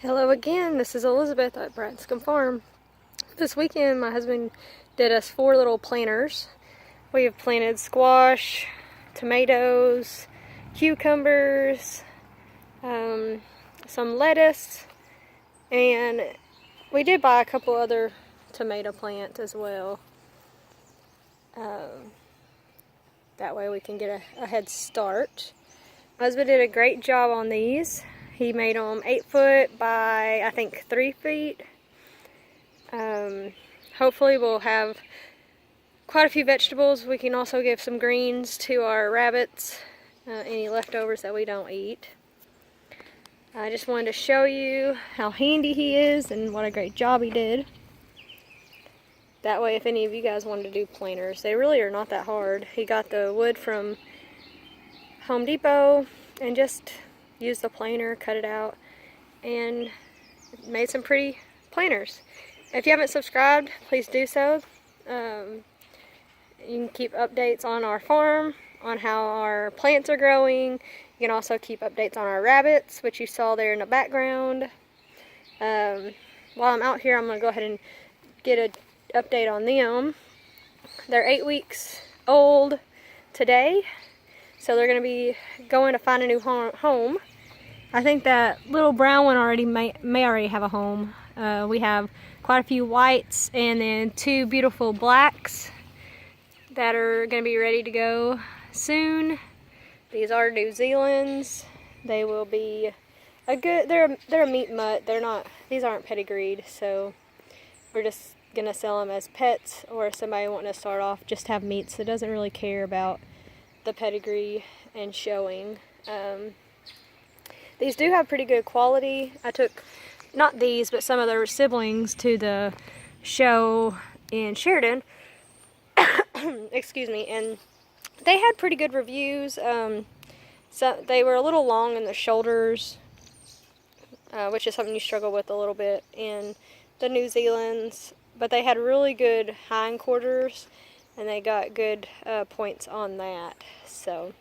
Hello again, this is Elizabeth at Branscombe Farm. This weekend my husband did us 4 little planters. We have planted squash, tomatoes, cucumbers, some lettuce, and we did buy a couple other tomato plants as well. That way we can get a head start. My husband did a great job on these. He made them 8 foot by I think 3 feet. Hopefully we'll have quite a few vegetables. We can also give some greens to our rabbits, any leftovers that we don't eat. I just wanted to show you how handy he is and what a great job he did. That way if any of you guys wanted to do planters, they really are not that hard. He got the wood from Home Depot and just used the planer, cut it out, and made some pretty planters. If you haven't subscribed, please do so. You can keep updates on our farm, on how our plants are growing. You can also keep updates on our rabbits, which you saw there in the background. While I'm out here, I'm going to go ahead and get an update on them. They're 8 weeks old today, so they're going to be going to find a new home. I think that little brown one already may already have a home. We have quite a few whites and then 2 beautiful blacks that are going to be ready to go soon. These are New Zealand's. They will be a good, they're a meat mutt. These aren't pedigreed, so we're just going to sell them as pets, or if somebody wanting to start off just have meats that doesn't really care about the pedigree and showing. These do have pretty good quality. I took, not these, but some of their siblings to the show in Sheridan. Excuse me, and they had pretty good reviews. So they were a little long in the shoulders, which is something you struggle with a little bit in the New Zealand's, but they had really good hindquarters, and they got good points on that. So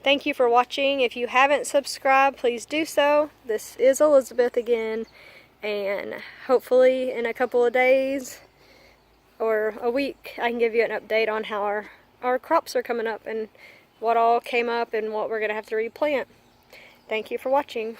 thank you for watching. If you haven't subscribed, please do so. This is Elizabeth again, and hopefully in a couple of days or a week I can give you an update on how our crops are coming up and what all came up and what we're going to have to replant. Thank you for watching.